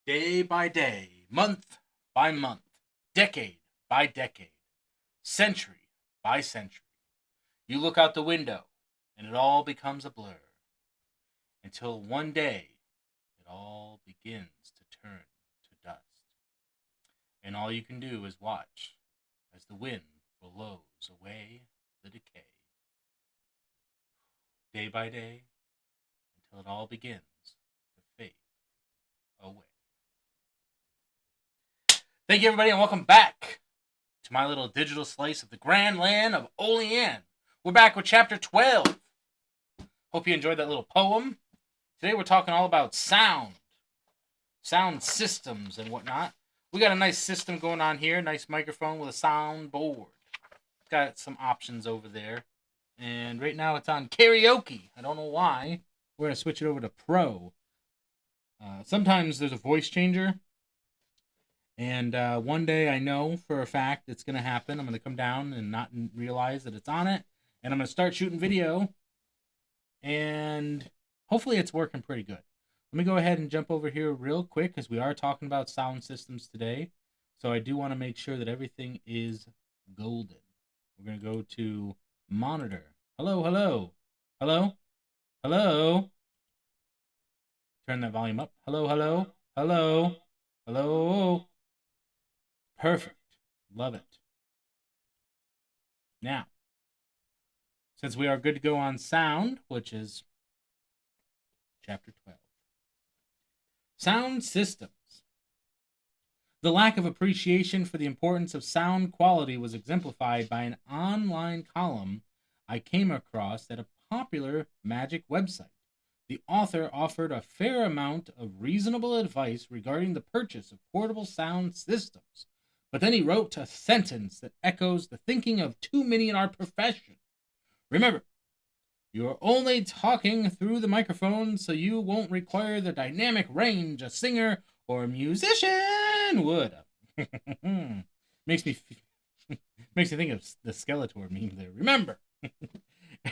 Day by day, month by month, decade by decade, century by century. You look out the window and it all becomes a blur until one day it all begins to turn to dust. And all you can do is watch as the wind blows away the decay. Day by day until it all begins to fade away. Thank you, everybody, and welcome back to my little digital slice of the grand land of Olean. We're back with chapter 12. Hope you enjoyed that little poem. Today we're talking all about sound systems and whatnot. We got a nice system going on here, nice microphone with a sound board. Got some options over there. And right now it's on karaoke. I don't know why. We're going to switch it over to pro. Sometimes there's a voice changer. And one day I know for a fact it's going to happen. I'm going to come down and not realize that it's on it. And I'm going to start shooting video. And hopefully it's working pretty good. Let me go ahead and jump over here real quick because we are talking about sound systems today. So I do want to make sure that everything is golden. We're going to go to monitor. Hello, hello. Hello? Hello? Turn that volume up. Hello, hello. Hello. Hello. Perfect. Love it. Now, since we are good to go on sound, which is chapter 12. Sound systems. The lack of appreciation for the importance of sound quality was exemplified by an online column I came across at a popular magic website. The author offered a fair amount of reasonable advice regarding the purchase of portable sound systems. But then he wrote a sentence that echoes the thinking of too many in our profession. Remember, you are only talking through the microphone, so you won't require the dynamic range a singer or a musician would. Makes me think of the Skeletor meme there. Remember. And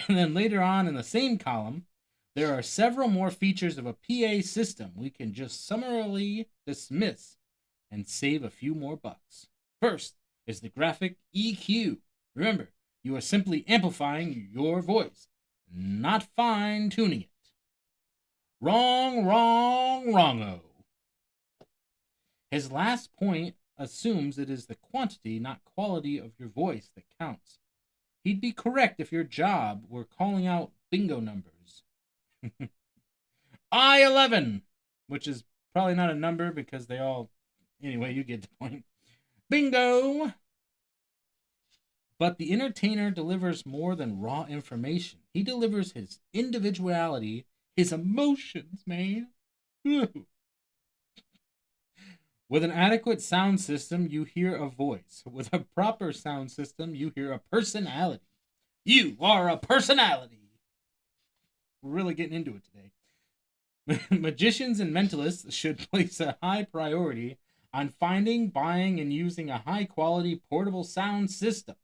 then later on in the same column, there are several more features of a PA system we can just summarily dismiss and save a few more bucks. First is the graphic EQ. Remember, you are simply amplifying your voice, not fine-tuning it. Wrong, wrongo. His last point assumes it is the quantity, not quality of your voice that counts. He'd be correct if your job were calling out bingo numbers. I-11, which is probably not a number because they all... Anyway, you get the point. Bingo! But the entertainer delivers more than raw information. He delivers his individuality, his emotions, man. With an adequate sound system, you hear a voice. With a proper sound system, you hear a personality. You are a personality. We're really getting into it today. Magicians and mentalists should place a high priority on finding, buying, and using a high-quality portable sound system.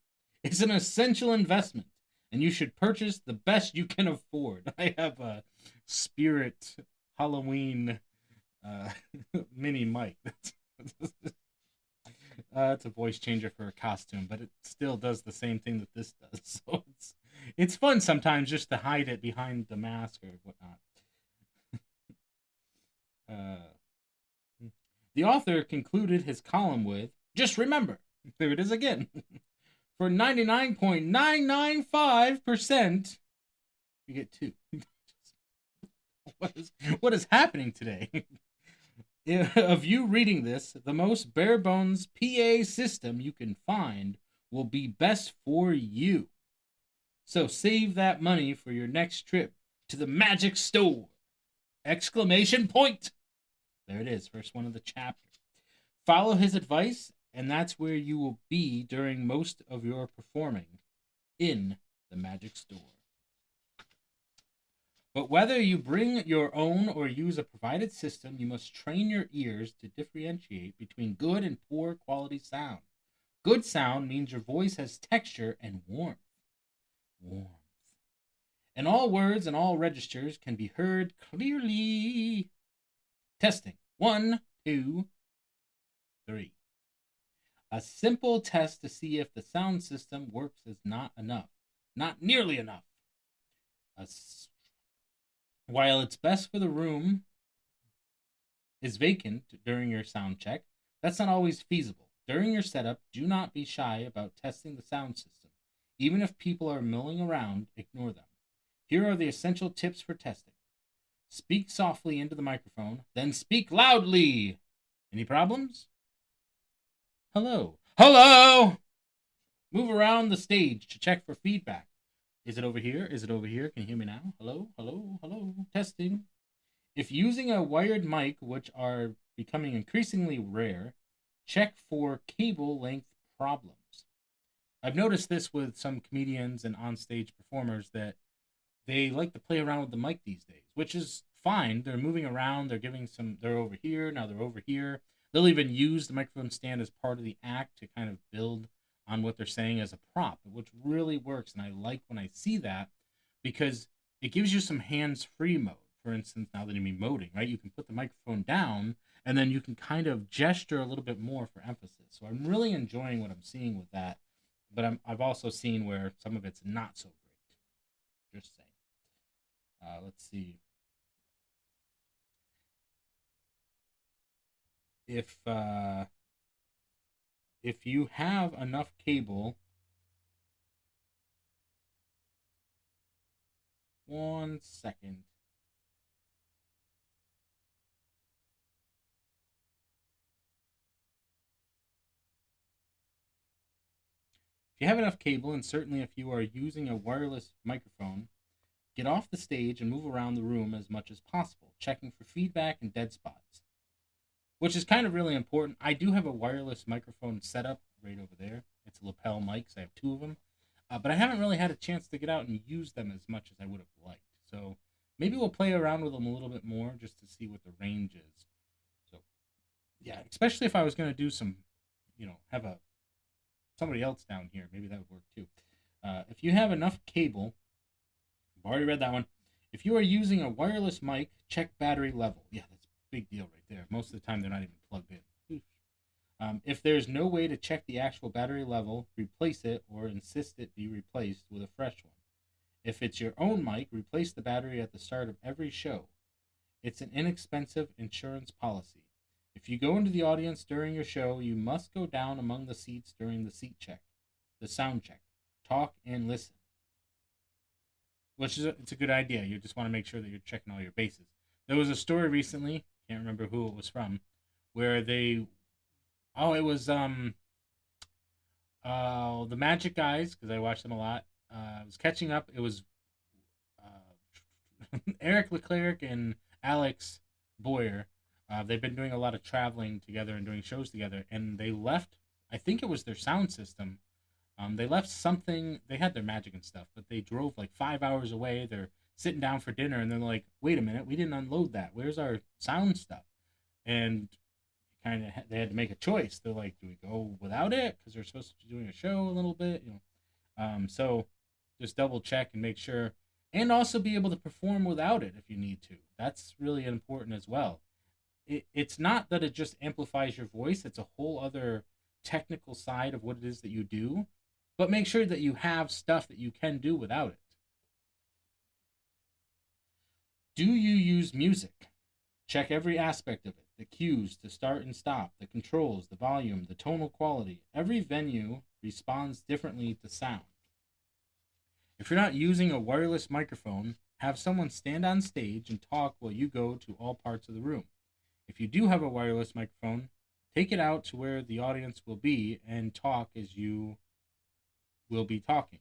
It's an essential investment, and you should purchase the best you can afford. I have a Spirit Halloween mini mic. It's a voice changer for a costume, but it still does the same thing that this does. So it's fun sometimes just to hide it behind the mask or whatnot. The author concluded his column with, just remember, there it is again, for 99.995%, you get 2. What is happening today? Of you reading this, the most bare bones PA system you can find will be best for you. So save that money for your next trip to the magic store! Exclamation point! There it is, first one of the chapter. Follow his advice, and that's where you will be during most of your performing in the magic store. But whether you bring your own or use a provided system, you must train your ears to differentiate between good and poor quality sound. Good sound means your voice has texture and warmth. And all words and all registers can be heard clearly. Testing. 1, 2, 3. A simple test to see if the sound system works is not enough. Not nearly enough. While it's best for the room is vacant during your sound check, that's not always feasible. During your setup, do not be shy about testing the sound system. Even if people are milling around, ignore them. Here are the essential tips for testing. Speak softly into the microphone, then speak loudly. Any problems? Hello. Hello! Move around the stage to check for feedback. Is it over here? Is it over here? Can you hear me now? Hello? Hello? Hello? Testing. If using a wired mic, which are becoming increasingly rare, check for cable length problems. I've noticed this with some comedians and onstage performers that they like to play around with the mic these days, which is fine. They're moving around, they're over here, now they're over here. They'll even use the microphone stand as part of the act to kind of build on what they're saying as a prop, which really works. And I like when I see that because it gives you some hands-free mode. For instance, now that I'm emoting, right? You can put the microphone down and then you can kind of gesture a little bit more for emphasis. So I'm really enjoying what I'm seeing with that. But I've also seen where some of it's not so great. Just saying. Let's see. If you have enough cable, one second. If you have enough cable, and certainly if you are using a wireless microphone, get off the stage and move around the room as much as possible, checking for feedback and dead spots, which is kind of really important. I do have a wireless microphone set up right over there. It's a lapel mic, so I have two of them. But I haven't really had a chance to get out and use them as much as I would have liked. So maybe we'll play around with them a little bit more just to see what the range is. So yeah, especially if I was going to do some, have somebody else down here, maybe that would work too. If you have enough cable, I've already read that one. If you are using a wireless mic, check battery level. Yeah, that's a big deal right there. Most of the time, they're not even plugged in. If there's no way to check the actual battery level, replace it or insist it be replaced with a fresh one. If it's your own mic, replace the battery at the start of every show. It's an inexpensive insurance policy. If you go into the audience during your show, you must go down among the seats during the seat check, the sound check. Talk and listen. It's a good idea. You just want to make sure that you're checking all your bases. There was a story recently, can't remember who it was from, where it was the Magic guys, because I watched them a lot. I was catching up. It was Eric Leclerc and Alex Boyer. They've been doing a lot of traveling together and doing shows together, and they left. I think it was their sound system. They left something. They had their magic and stuff, but they drove like 5 hours away. They're sitting down for dinner, and they're like, "Wait a minute, we didn't unload that. Where's our sound stuff?" And they had to make a choice. They're like, "Do we go without it because they're supposed to be doing a show a little bit?" So just double check and make sure, and also be able to perform without it if you need to. That's really important as well. It's not that it just amplifies your voice; it's a whole other technical side of what it is that you do. But make sure that you have stuff that you can do without it. Do you use music? Check every aspect of it: the cues to start and stop, the controls, the volume, the tonal quality. Every venue responds differently to sound. If you're not using a wireless microphone, have someone stand on stage and talk while you go to all parts of the room. If you do have a wireless microphone, take it out to where the audience will be and talk as you will be talking.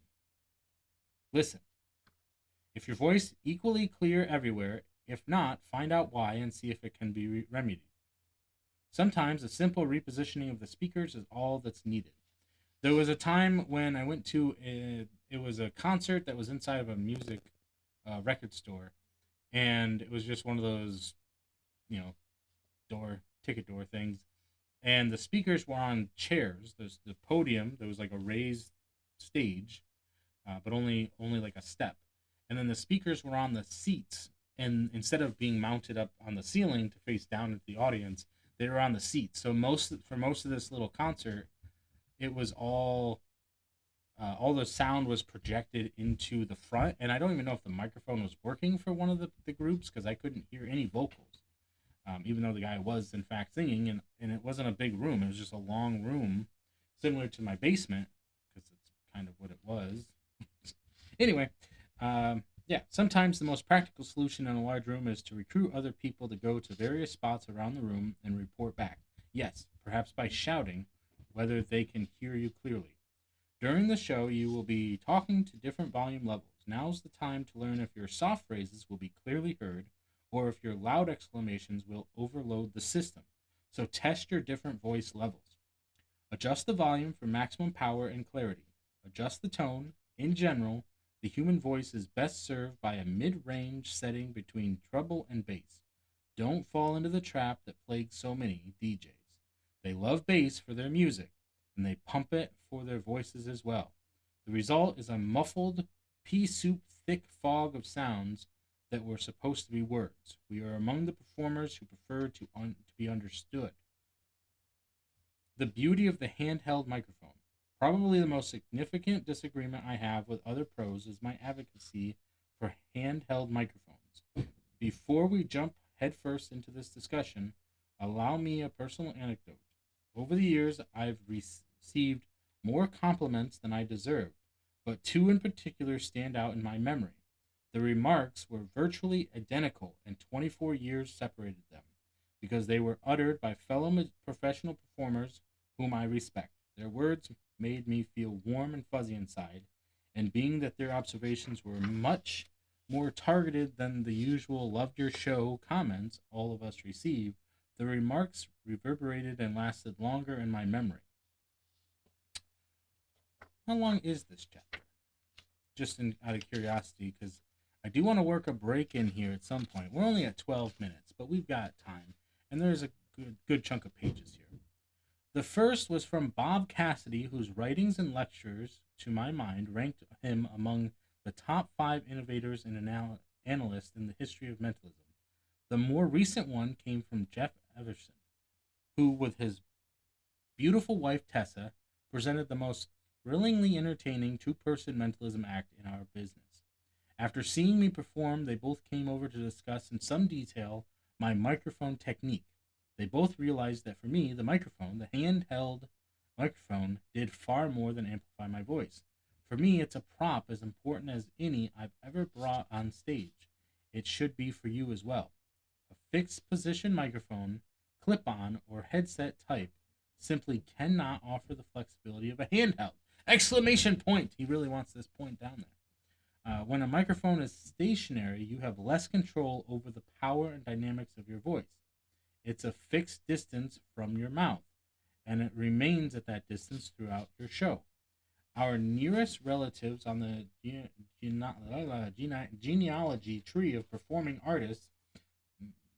Listen. If your voice equally clear everywhere, if not, find out why and see if it can be remedied. Sometimes a simple repositioning of the speakers is all that's needed. There was a time when I went to it was a concert that was inside of a music record store, and it was just one of those, you know, ticket door things, and the speakers were on chairs. There's the podium. There was like a raised stage, but only like a step, and then the speakers were on the seats. And instead of being mounted up on the ceiling to face down at the audience, They were on the seats. So most of this little concert, it was all the sound was projected into the front, and I don't even know if the microphone was working for one of the groups because I couldn't hear any vocals, even though the guy was in fact singing, and it wasn't a big room. It was just a long room, similar to my basement, because it's kind of what it was. Anyway, yeah, sometimes the most practical solution in a large room is to recruit other people to go to various spots around the room and report back. Yes, perhaps by shouting, whether they can hear you clearly. During the show, you will be talking to different volume levels. Now's the time to learn if your soft phrases will be clearly heard or if your loud exclamations will overload the system. So test your different voice levels. Adjust the volume for maximum power and clarity. Adjust the tone. In general, the human voice is best served by a mid range setting between treble and bass. Don't fall into the trap that plagues so many DJs. They love bass for their music, and they pump it for their voices as well. The result is a muffled, pea soup thick fog of sounds that were supposed to be words. We are among the performers who prefer to be understood. The beauty of the handheld microphone. Probably the most significant disagreement I have with other pros is my advocacy for handheld microphones. Before we jump headfirst into this discussion, allow me a personal anecdote. Over the years, I've received more compliments than I deserved, but two in particular stand out in my memory. The remarks were virtually identical, and 24 years separated them, because they were uttered by fellow professional performers whom I respect. Their words made me feel warm and fuzzy inside, and being that their observations were much more targeted than the usual loved your show comments all of us receive, the remarks reverberated and lasted longer in my memory. How long is this chapter? Just out of curiosity, because I do want to work a break in here at some point. We're only at 12 minutes, but we've got time, and there's a good chunk of pages here. The first was from Bob Cassidy, whose writings and lectures, to my mind, ranked him among the top 5 innovators and analysts in the history of mentalism. The more recent one came from Jeff Everson, who, with his beautiful wife Tessa, presented the most thrillingly entertaining two-person mentalism act in our business. After seeing me perform, they both came over to discuss in some detail my microphone technique. They both realized that for me, the handheld microphone, did far more than amplify my voice. For me, it's a prop as important as any I've ever brought on stage. It should be for you as well. A fixed position microphone, clip on, or headset type simply cannot offer the flexibility of a handheld. Exclamation point! He really wants this point down there. When a microphone is stationary, you have less control over the power and dynamics of your voice. It's a fixed distance from your mouth, and it remains at that distance throughout your show. Our nearest relatives on the genealogy tree of performing artists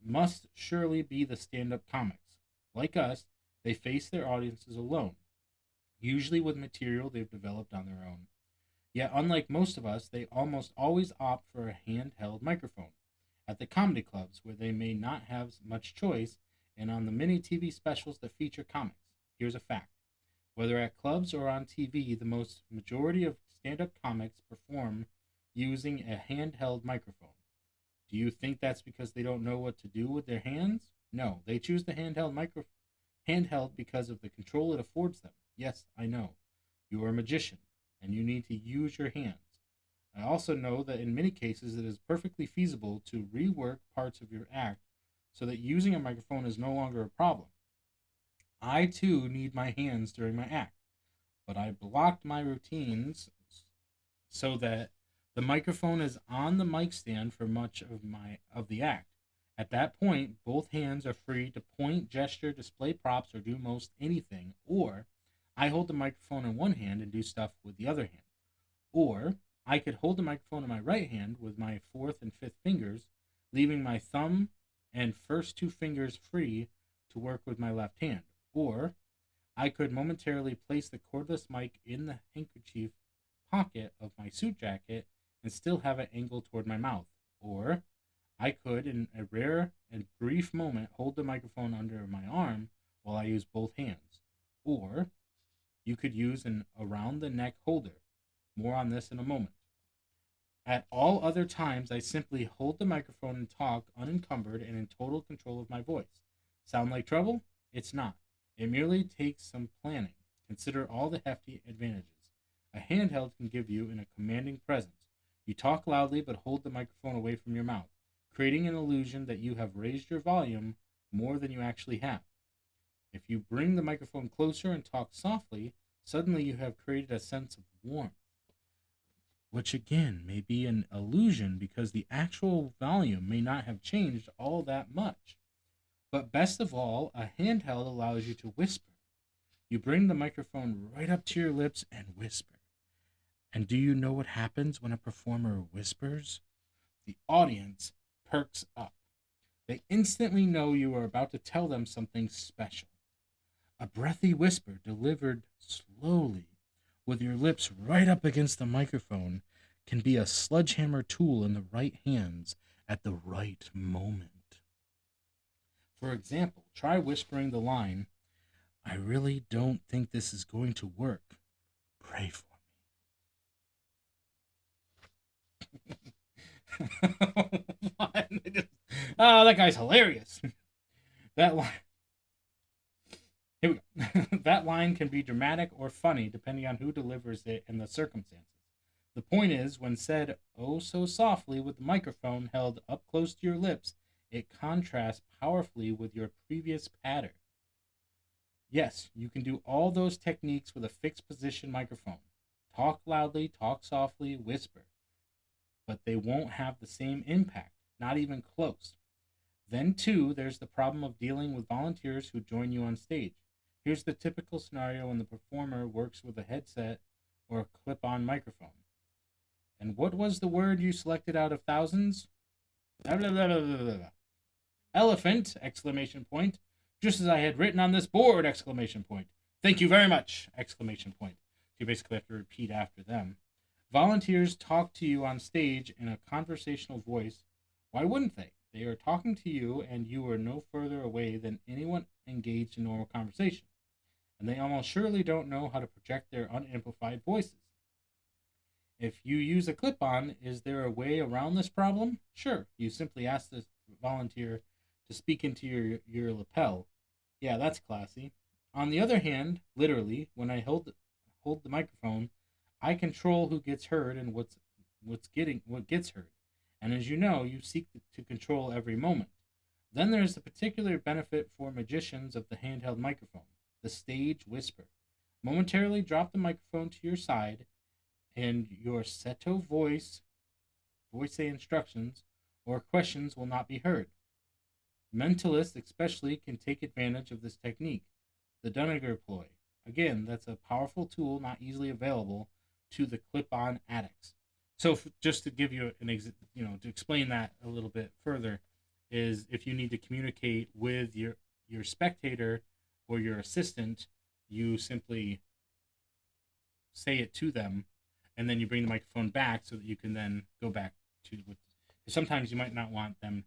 must surely be the stand-up comics. Like us, they face their audiences alone, usually with material they've developed on their own. Yet, unlike most of us, they almost always opt for a handheld microphone. At the comedy clubs, where they may not have much choice, and on the many TV specials that feature comics. Here's a fact. Whether at clubs or on TV, the most majority of stand-up comics perform using a handheld microphone. Do you think that's because they don't know what to do with their hands? No, they choose the handheld because of the control it affords them. Yes, I know. You are a magician, and you need to use your hands. I also know that in many cases it is perfectly feasible to rework parts of your act so that using a microphone is no longer a problem. I too need my hands during my act, but I blocked my routines so that the microphone is on the mic stand for much of the act. At that point, both hands are free to point, gesture, display props, or do most anything, or I hold the microphone in one hand and do stuff with the other hand. Or I could hold the microphone in my right hand with my fourth and fifth fingers, leaving my thumb and first two fingers free to work with my left hand. Or I could momentarily place the cordless mic in the handkerchief pocket of my suit jacket and still have it angled toward my mouth. Or I could, in a rare and brief moment, hold the microphone under my arm while I use both hands. Or you could use an around the neck holder. More on this in a moment. At all other times, I simply hold the microphone and talk unencumbered and in total control of my voice. Sound like trouble? It's not. It merely takes some planning. Consider all the hefty advantages a handheld can give you in a commanding presence. You talk loudly but hold the microphone away from your mouth, creating an illusion that you have raised your volume more than you actually have. If you bring the microphone closer and talk softly, suddenly you have created a sense of warmth, which again may be an illusion because the actual volume may not have changed all that much. But best of all, a handheld allows you to whisper. You bring the microphone right up to your lips and whisper. And do you know what happens when a performer whispers? The audience perks up. They instantly know you are about to tell them something special. A breathy whisper delivered slowly with your lips right up against the microphone can be a sledgehammer tool in the right hands at the right moment. For example, try whispering the line, I really don't think this is going to work. Pray for me. What? Oh, that guy's hilarious. That line. Here we go. That line can be dramatic or funny depending on who delivers it and the circumstances. The point is, when said oh so softly with the microphone held up close to your lips, it contrasts powerfully with your previous patter. Yes, you can do all those techniques with a fixed position microphone. Talk loudly, talk softly, whisper. But they won't have the same impact, not even close. Then, too, there's the problem of dealing with volunteers who join you on stage. Here's the typical scenario when the performer works with a headset or a clip on microphone. And what was the word you selected out of thousands? Blah, blah, blah, blah, blah, blah. Elephant! Exclamation point. Just as I had written on this board! Exclamation point. Thank you very much! Exclamation point. You basically have to repeat after them. Volunteers talk to you on stage in a conversational voice. Why wouldn't they? They are talking to you, and you are no further away than anyone engaged in normal conversation. And they almost surely don't know how to project their unamplified voices. If you use a clip on, is there a way around this problem? Sure. You simply ask the volunteer to speak into your lapel. Yeah, that's classy. On the other hand, literally, when I hold the microphone, I control who gets heard and what gets heard. And as you know, you seek to control every moment. Then there's the particular benefit for magicians of the handheld microphone, the stage whisper. Momentarily drop the microphone to your side, and your seto voice instructions or questions will not be heard. Mentalists especially can take advantage of this technique, the Dunninger ploy. Again, that's a powerful tool not easily available to the clip-on addicts. So, just to give you to explain that a little bit further, is if you need to communicate with your spectator or your assistant, you simply say it to them, and then you bring the microphone back so that you can then go back to. Sometimes you might not want them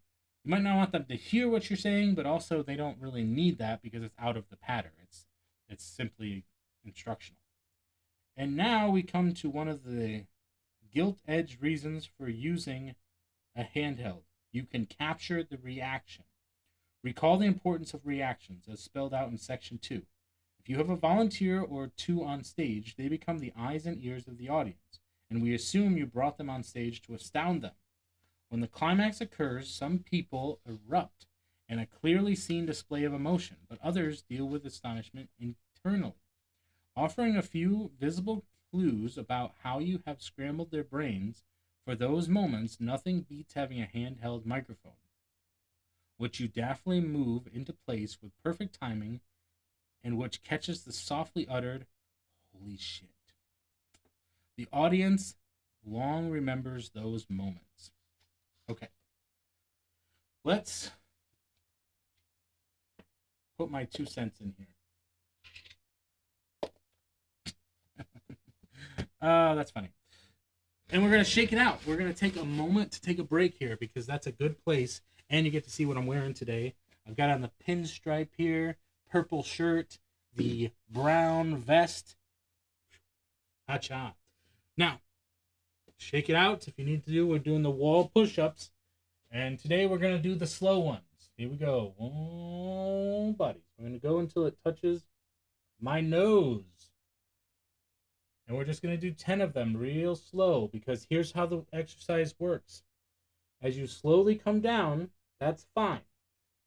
to hear what you're saying, but also they don't really need that because it's out of the pattern. It's simply instructional. And now we come to one of the gilt-edged reasons for using a handheld. You can capture the reaction. Recall the importance of reactions as spelled out in section 2. If you have a volunteer or two on stage, they become the eyes and ears of the audience, and we assume you brought them on stage to astound them. When the climax occurs, some people erupt in a clearly seen display of emotion, but others deal with astonishment internally. Offering a few visible clues about how you have scrambled their brains for those moments, nothing beats having a handheld microphone, which you deftly move into place with perfect timing and which catches the softly uttered, holy shit. The audience long remembers those moments. Okay. Let's put my 2 cents in here. That's funny. And we're going to shake it out. We're going to take a moment to take a break here because that's a good place. And you get to see what I'm wearing today. I've got on the pinstripe here, purple shirt, the brown vest. Ha-cha. Now, shake it out. If you need to do, we're doing the wall push-ups. And today we're going to do the slow ones. Here we go. Oh, buddies. We're going to go until it touches my nose. And we're just going to do 10 of them real slow because here's how the exercise works. As you slowly come down, that's fine.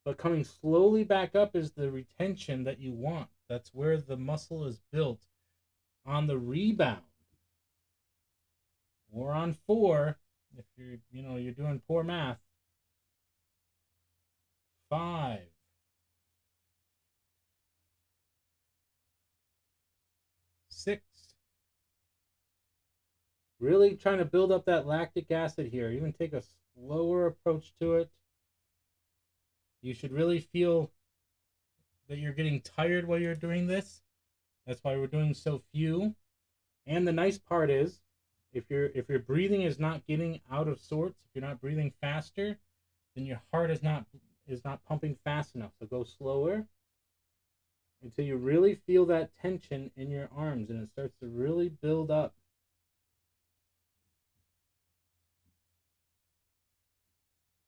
But coming slowly back up is the retention that you want. That's where the muscle is built on the rebound. Or on 4, if you're doing poor math. 5. 6. Really trying to build up that lactic acid here. Even take a slower approach to it. You should really feel that you're getting tired while you're doing this. That's why we're doing so few. And the nice part is, if your breathing is not getting out of sorts, if you're not breathing faster, then your heart is not pumping fast enough. So go slower until you really feel that tension in your arms and it starts to really build up.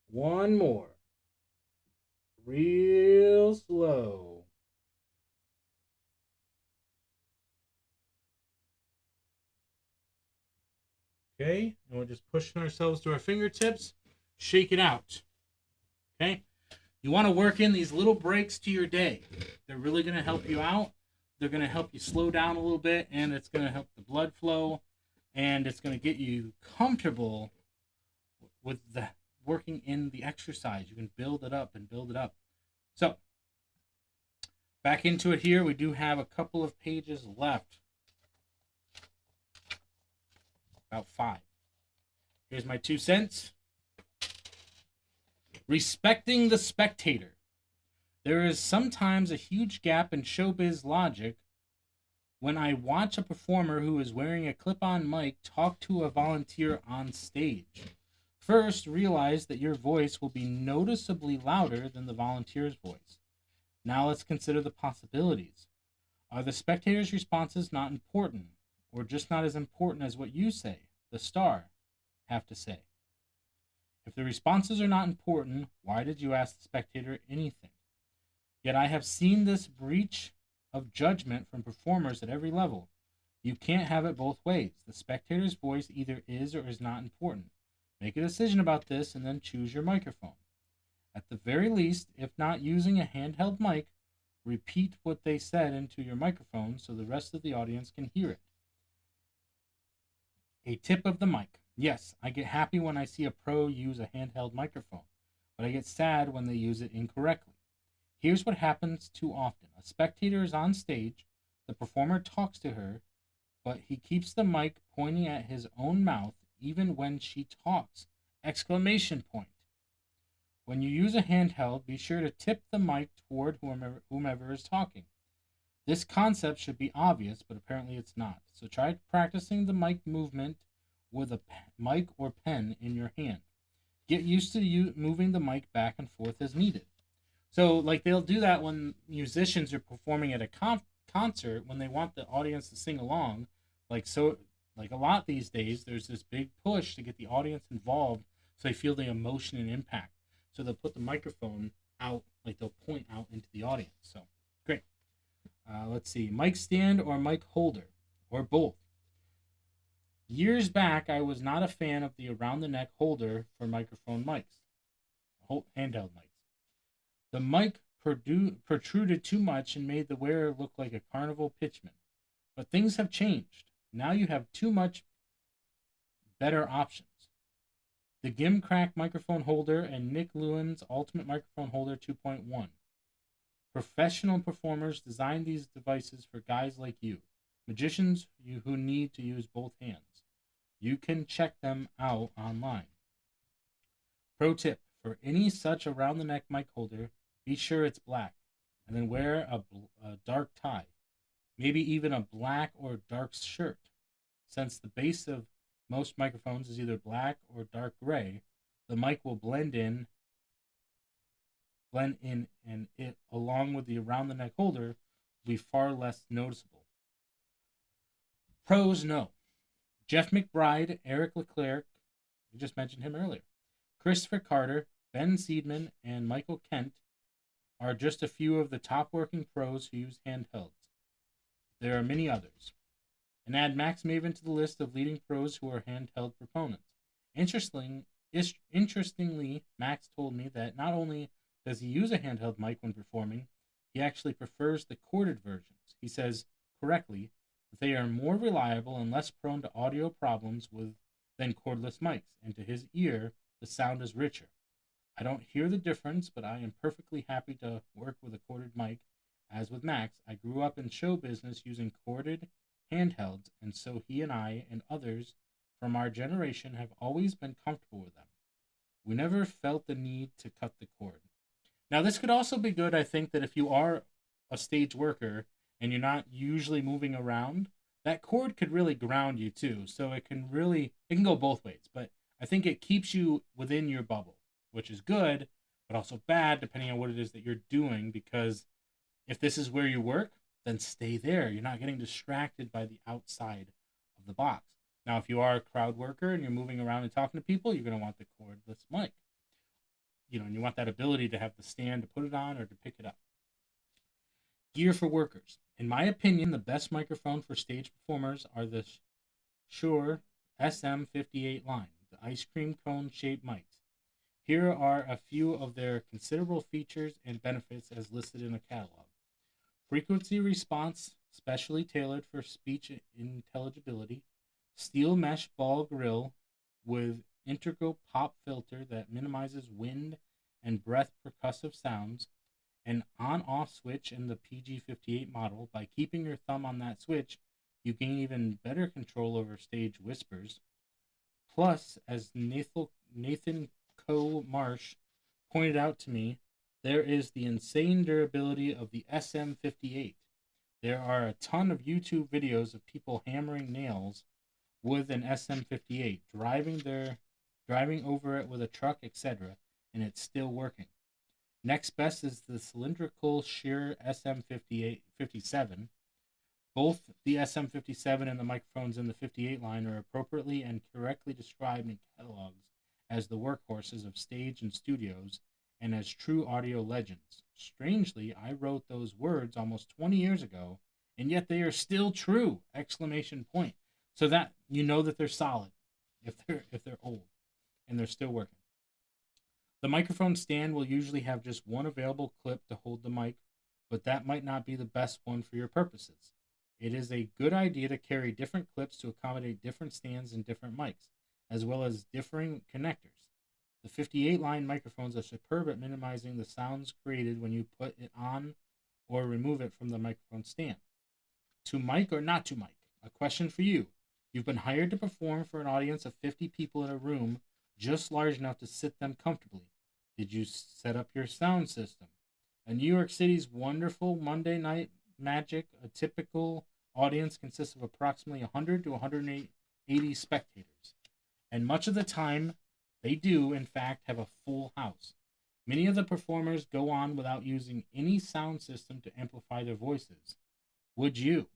One more. Real slow. Okay, and we're just pushing ourselves to our fingertips. Shake it out. Okay? You want to work in these little breaks to your day. They're really going to help you out. They're going to help you slow down a little bit, and it's going to help the blood flow, and it's going to get you comfortable with the working in the exercise. You can build it up and build it up. So, back into it here. We do have a couple of pages left. About 5. Here's my 2 cents. Respecting the spectator. There is sometimes a huge gap in showbiz logic when I watch a performer who is wearing a clip-on mic talk to a volunteer on stage. First, realize that your voice will be noticeably louder than the volunteer's voice. Now let's consider the possibilities. Are the spectator's responses not important, or just not as important as what you say, the star, have to say? If the responses are not important, why did you ask the spectator anything? Yet I have seen this breach of judgment from performers at every level. You can't have it both ways. The spectator's voice either is or is not important. Make a decision about this and then choose your microphone. At the very least, if not using a handheld mic, repeat what they said into your microphone so the rest of the audience can hear it. A tip of the mic. Yes, I get happy when I see a pro use a handheld microphone, but I get sad when they use it incorrectly. Here's what happens too often. A spectator is on stage, the performer talks to her, but he keeps the mic pointing at his own mouth even when she talks! Exclamation point. When you use a handheld, be sure to tip the mic toward whomever is talking. This concept should be obvious, but apparently it's not. So try practicing the mic movement with a mic or pen in your hand. Get used to you moving the mic back and forth as needed. So, like, they'll do that when musicians are performing at a concert when they want the audience to sing along. Like a lot these days, there's this big push to get the audience involved so they feel the emotion and impact. So they'll put the microphone out, like they'll point out into the audience. So, great. Let's see. Mic stand or mic holder, or both. Years back, I was not a fan of the around-the-neck holder for microphone mics, handheld mics. The mic protruded too much and made the wearer look like a carnival pitchman. But things have changed. Now you have too much better options. The Gimcrack microphone holder and Nick Lewin's Ultimate Microphone Holder 2.1. Professional performers designed these devices for guys like you, magicians who need to use both hands. You can check them out online. Pro tip, for any such around-the-neck mic holder, be sure it's black, and then wear a dark tie, maybe even a black or dark shirt, since the base of most microphones is either black or dark gray, the mic will blend in, and it, along with the around the neck holder, will be far less noticeable. Pros, no. Jeff McBride, Eric Leclerc, we just mentioned him earlier, Christopher Carter, Ben Seidman, and Michael Kent are just a few of the top working pros who use handhelds. There are many others. And add Max Maven to the list of leading pros who are handheld proponents. Interestingly, Max told me that not only does he use a handheld mic when performing, he actually prefers the corded versions. He says, correctly, that they are more reliable and less prone to audio problems than cordless mics, and to his ear, the sound is richer. I don't hear the difference, but I am perfectly happy to work with a corded mic. As with Max, I grew up in show business using corded handhelds, and so he and I and others from our generation have always been comfortable with them. We never felt the need to cut the cord. Now, this could also be good, I think, that if you are a stage worker and you're not usually moving around, that cord could really ground you too. So it can go both ways, but I think it keeps you within your bubble, which is good, but also bad depending on what it is that you're doing, because if this is where you work, then stay there. You're not getting distracted by the outside of the box. Now, if you are a crowd worker and you're moving around and talking to people, you're going to want the cordless mic. And you want that ability to have the stand to put it on or to pick it up. Gear for workers. In my opinion, the best microphone for stage performers are the Shure SM58 line, the ice cream cone shaped mics. Here are a few of their considerable features and benefits as listed in the catalog. Frequency response, specially tailored for speech intelligibility. Steel mesh ball grill with integral pop filter that minimizes wind and breath percussive sounds. An on-off switch in the PG58 model. By keeping your thumb on that switch, you gain even better control over stage whispers. Plus, as Nathan Coe Marsh pointed out to me, there is the insane durability of the SM58. There are a ton of YouTube videos of people hammering nails with an SM58, driving over it with a truck, etc., and it's still working. Next best is the cylindrical Shure SM57. Both the SM57 and the microphones in the 58 line are appropriately and correctly described in catalogs as the workhorses of stage and studios and as true audio legends. Strangely, I wrote those words almost 20 years ago, and yet they are still true! Exclamation point. So that you know that they're solid if they're old and they're still working. The microphone stand will usually have just one available clip to hold the mic, but that might not be the best one for your purposes. It is a good idea to carry different clips to accommodate different stands and different mics, as well as differing connectors. The 58 line microphones are superb at minimizing the sounds created when you put it on or remove it from the microphone stand. To mic or not to mic? A question for you. You've been hired to perform for an audience of 50 people in a room just large enough to sit them comfortably. Did you set up your sound system? In New York City's wonderful Monday Night Magic, a typical audience consists of approximately 100 to 180 spectators. And much of the time, they do, in fact, have a full house. Many of the performers go on without using any sound system to amplify their voices. Would you?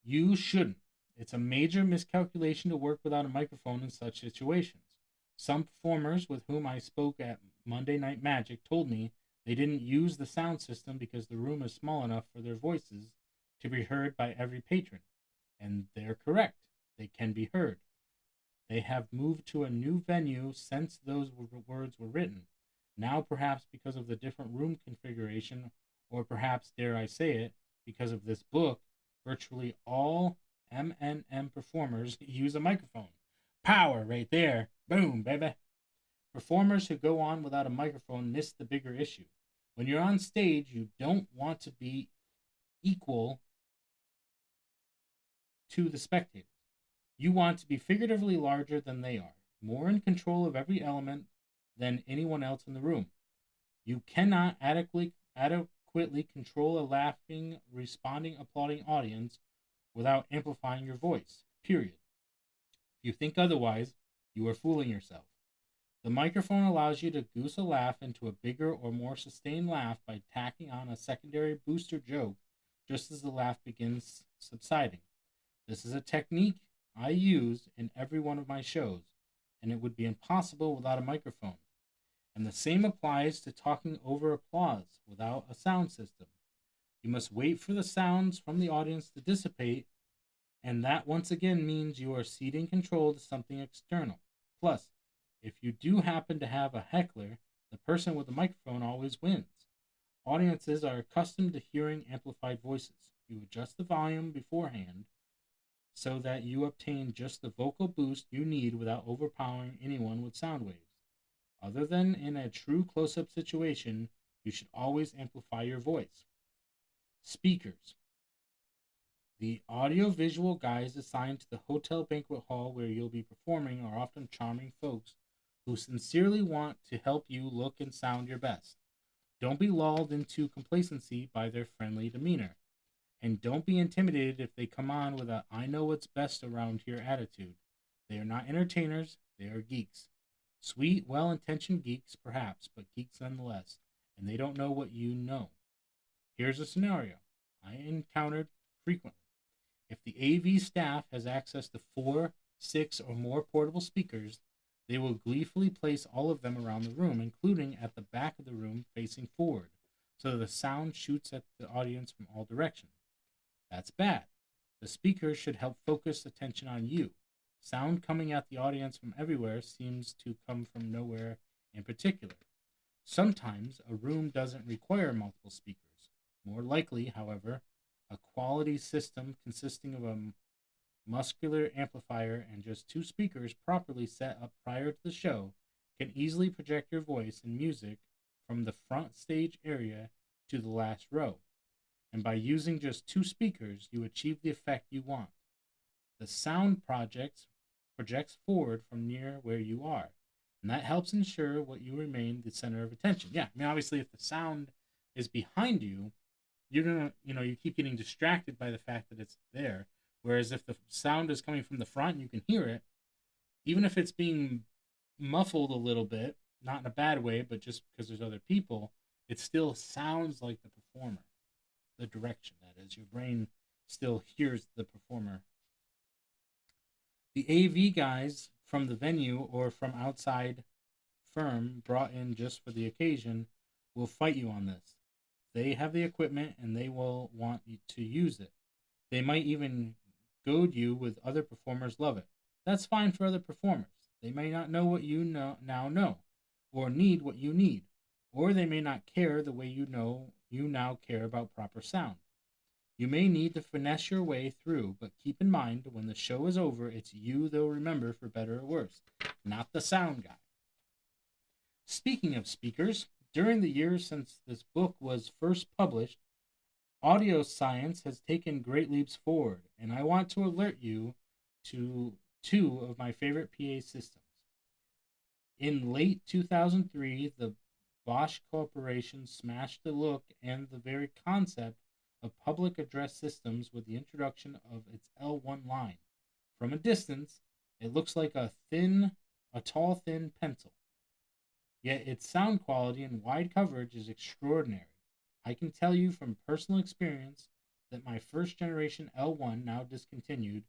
You shouldn't. It's a major miscalculation to work without a microphone in such situations. Some performers with whom I spoke at Monday Night Magic told me they didn't use the sound system because the room is small enough for their voices to be heard by every patron. And they're correct. They can be heard. They have moved to a new venue since those words were written. Now, perhaps because of the different room configuration, or perhaps, dare I say it, because of this book, virtually all MNM performers use a microphone. Power right there. Boom, baby. Performers who go on without a microphone miss the bigger issue. When you're on stage, you don't want to be equal to the spectators. You want to be figuratively larger than they are, more in control of every element than anyone else in the room. You cannot adequately control a laughing, responding, applauding audience without amplifying your voice. Period. If you think otherwise, you are fooling yourself. The microphone allows you to goose a laugh into a bigger or more sustained laugh by tacking on a secondary booster joke just as the laugh begins subsiding. This is a technique I use in every one of my shows, and it would be impossible without a microphone. And the same applies to talking over applause without a sound system. You must wait for the sounds from the audience to dissipate, and that once again means you are ceding control to something external. Plus, if you do happen to have a heckler, the person with the microphone always wins. Audiences are accustomed to hearing amplified voices. You adjust the volume beforehand so that you obtain just the vocal boost you need without overpowering anyone with sound waves. Other than in a true close up situation, you should always amplify your voice. Speakers. The audio-visual guys assigned to the hotel banquet hall where you'll be performing are often charming folks who sincerely want to help you look and sound your best. Don't be lulled into complacency by their friendly demeanor. And don't be intimidated if they come on with a "I know what's best around here" attitude. They are not entertainers, they are geeks. Sweet, well intentioned geeks, perhaps, but geeks nonetheless, and they don't know what you know. Here's a scenario I encountered frequently. If the AV staff has access to 4, 6, or more portable speakers, they will gleefully place all of them around the room, including at the back of the room facing forward, so that the sound shoots at the audience from all directions. That's bad. The speakers should help focus attention on you. Sound coming at the audience from everywhere seems to come from nowhere in particular. Sometimes a room doesn't require multiple speakers. More likely, however, a quality system consisting of a muscular amplifier and just 2 speakers properly set up prior to the show can easily project your voice and music from the front stage area to the last row. And by using just 2 speakers, you achieve the effect you want. The sound projects forward from near where you are, and that helps ensure what you remain the center of attention. Yeah, I mean, obviously, if the sound is behind you, you're gonna, you keep getting distracted by the fact that it's there. Whereas if the sound is coming from the front and you can hear it, even if it's being muffled a little bit, not in a bad way, but just because there's other people, it still sounds like the performer. The direction, that is, your brain still hears the performer. The AV guys from the venue or from outside firm brought in just for the occasion will fight you on this. They have the equipment and they will want you to use it. They might even goad you with other performers love it. That's fine for other performers. They may not know what you now know, or need what you need, or they may not care the way you now care about proper sound. You may need to finesse your way through, but keep in mind when the show is over, it's you they'll remember for better or worse, not the sound guy. Speaking of speakers, during the years since this book was first published, audio science has taken great leaps forward, and I want to alert you to 2 of my favorite PA systems. In late 2003, the Bosch Corporation smashed the look and the very concept of public address systems with the introduction of its L1 line. From a distance, it looks like a tall, thin pencil. Yet its sound quality and wide coverage is extraordinary. I can tell you from personal experience that my first generation L1, now discontinued,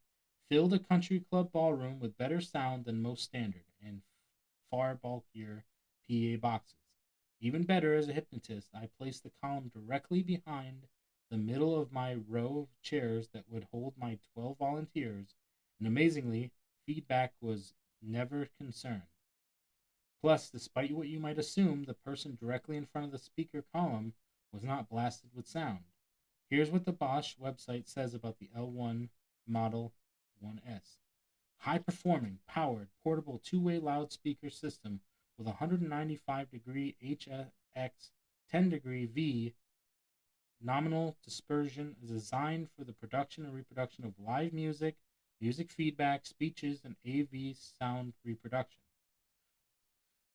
filled a country club ballroom with better sound than most standard and far bulkier PA boxes. Even better, as a hypnotist, I placed the column directly behind the middle of my row of chairs that would hold my 12 volunteers, and amazingly, feedback was never concerned. Plus, despite what you might assume, the person directly in front of the speaker column was not blasted with sound. Here's what the Bosch website says about the L1 Model 1S. High-performing, powered, portable two-way loudspeaker system with 195-degree HX 10-degree V nominal dispersion is designed for the production and reproduction of live music, music feedback, speeches, and AV sound reproduction.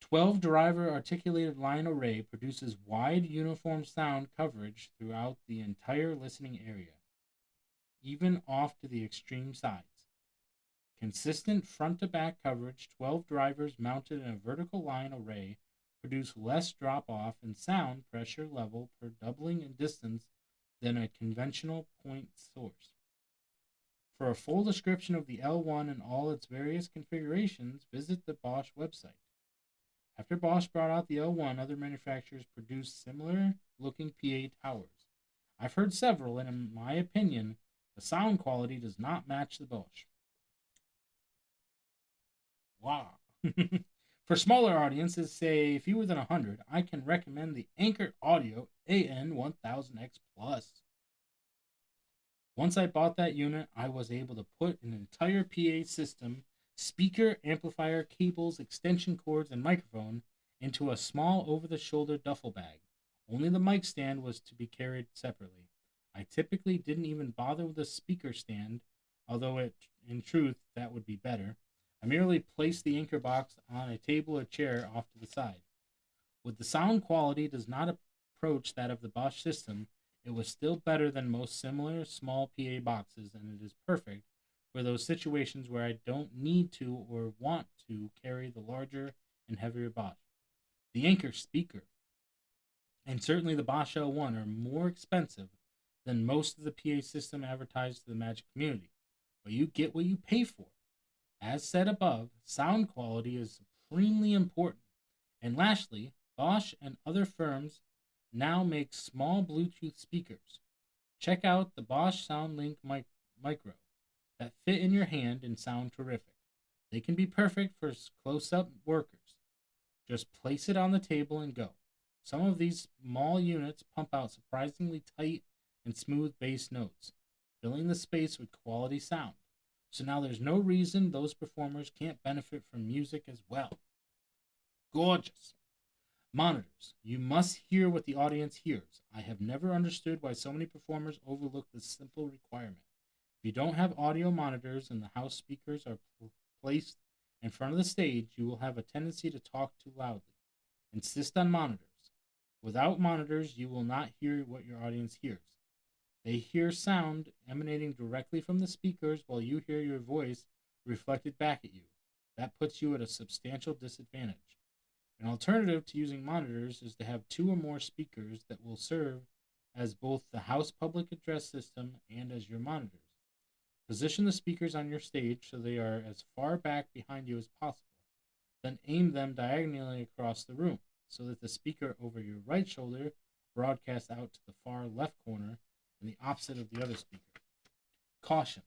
12 driver articulated line array produces wide uniform sound coverage throughout the entire listening area, even off to the extreme sides. Consistent front-to-back coverage, 12 drivers mounted in a vertical line array produce less drop-off in sound pressure level per doubling in distance than a conventional point source. For a full description of the L1 and all its various configurations, visit the Bosch website. After Bosch brought out the L1, other manufacturers produced similar-looking PA towers. I've heard several, and in my opinion, the sound quality does not match the Bosch. Wow. For smaller audiences, say fewer than 100, I can recommend the Anchor Audio AN1000X Plus. Once I bought that unit, I was able to put an entire PA system, speaker, amplifier, cables, extension cords, and microphone into a small over-the-shoulder duffel bag. Only the mic stand was to be carried separately. I typically didn't even bother with a speaker stand, although in truth that would be better. I merely placed the Anchor box on a table or chair off to the side. With the sound quality does not approach that of the Bosch system, it was still better than most similar small PA boxes, and it is perfect for those situations where I don't need to or want to carry the larger and heavier Bosch. The Anchor speaker, and certainly the Bosch L1, are more expensive than most of the PA system advertised to the Magic community, but you get what you pay for. As said above, sound quality is supremely important. And lastly, Bosch and other firms now make small Bluetooth speakers. Check out the Bosch SoundLink Micro that fit in your hand and sound terrific. They can be perfect for close-up workers. Just place it on the table and go. Some of these small units pump out surprisingly tight and smooth bass notes, filling the space with quality sound. So now there's no reason those performers can't benefit from music as well. Gorgeous. Monitors. You must hear what the audience hears. I have never understood why so many performers overlook this simple requirement. If you don't have audio monitors and the house speakers are placed in front of the stage, you will have a tendency to talk too loudly. Insist on monitors. Without monitors, you will not hear what your audience hears. They hear sound emanating directly from the speakers while you hear your voice reflected back at you. That puts you at a substantial disadvantage. An alternative to using monitors is to have 2 or more speakers that will serve as both the house public address system and as your monitors. Position the speakers on your stage so they are as far back behind you as possible. Then aim them diagonally across the room so that the speaker over your right shoulder broadcasts out to the far left corner and the opposite of the other speaker. Caution.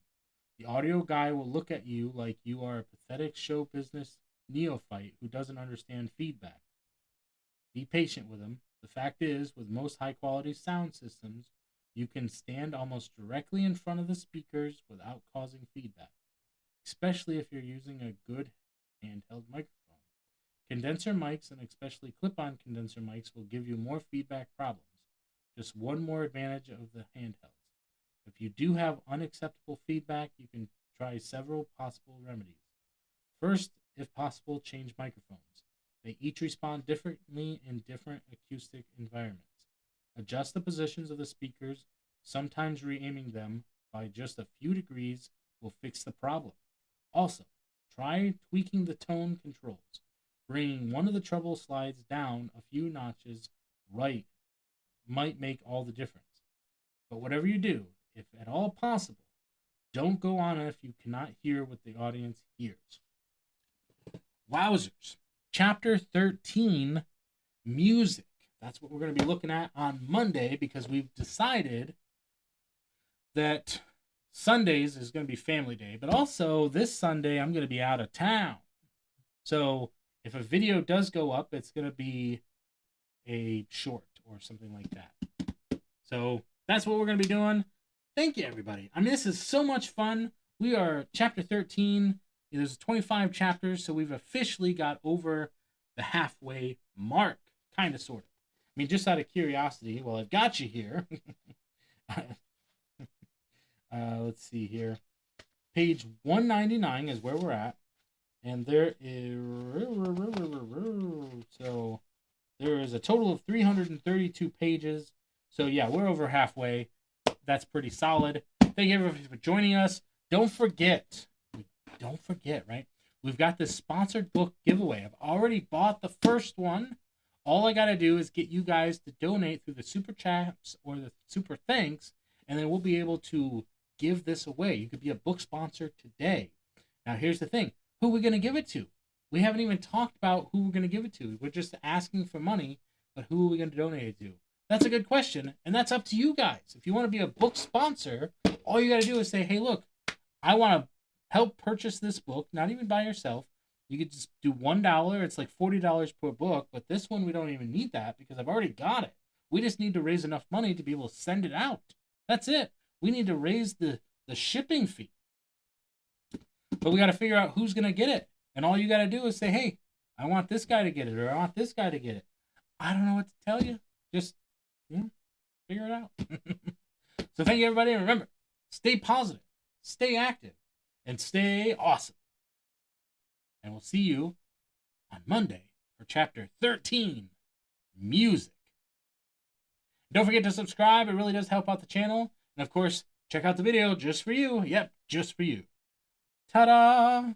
The audio guy will look at you like you are a pathetic show business neophyte who doesn't understand feedback. Be patient with him. The fact is, with most high-quality sound systems, you can stand almost directly in front of the speakers without causing feedback, especially if you're using a good handheld microphone. Condenser mics, and especially clip-on condenser mics, will give you more feedback problems. Just one more advantage of the handhelds. If you do have unacceptable feedback, you can try several possible remedies. First, if possible, change microphones. They each respond differently in different acoustic environments. Adjust the positions of the speakers, sometimes re-aiming them by just a few degrees will fix the problem. Also, try tweaking the tone controls. Bringing one of the treble slides down a few notches right might make all the difference. But whatever you do, if at all possible, don't go on if you cannot hear what the audience hears. Wowzers. Chapter 13, Music. That's what we're going to be looking at on Monday because we've decided that Sundays is going to be family day, but also this Sunday I'm going to be out of town. So if a video does go up, it's going to be a short or something like that. So that's what we're going to be doing. Thank you, everybody. I mean, this is so much fun. We are chapter 13. There's 25 chapters, so we've officially got over the halfway mark, kind of, sort of. I mean, just out of curiosity, well, I've got you here. Let's see here. Page 199 is where we're at. And there is a total of 332 pages. So, yeah, we're over halfway. That's pretty solid. Thank you, everybody, for joining us. Don't forget, don't forget, right? We've got this sponsored book giveaway. I've already bought the first one. All I got to do is get you guys to donate through the super chats or the super thanks, and then we'll be able to give this away. You could be a book sponsor today. Now, here's the thing. Who are we going to give it to? We haven't even talked about who we're going to give it to. We're just asking for money, but who are we going to donate it to? That's a good question, and that's up to you guys. If you want to be a book sponsor, all you got to do is say, hey, look, I want to help purchase this book, not even by yourself. You could just do $1. It's like $40 per book, but this one we don't even need that because I've already got it. We just need to raise enough money to be able to send it out. That's it. We need to raise the shipping fee. But we got to figure out who's going to get it. And all you got to do is say, hey, I want this guy to get it, or I want this guy to get it. I don't know what to tell you. Just figure it out. So thank you, everybody. And remember, stay positive, stay active, and stay awesome. And we'll see you on Monday for Chapter 13, Music. Don't forget to subscribe. It really does help out the channel. And, of course, check out the video just for you. Yep, just for you. Ta-da!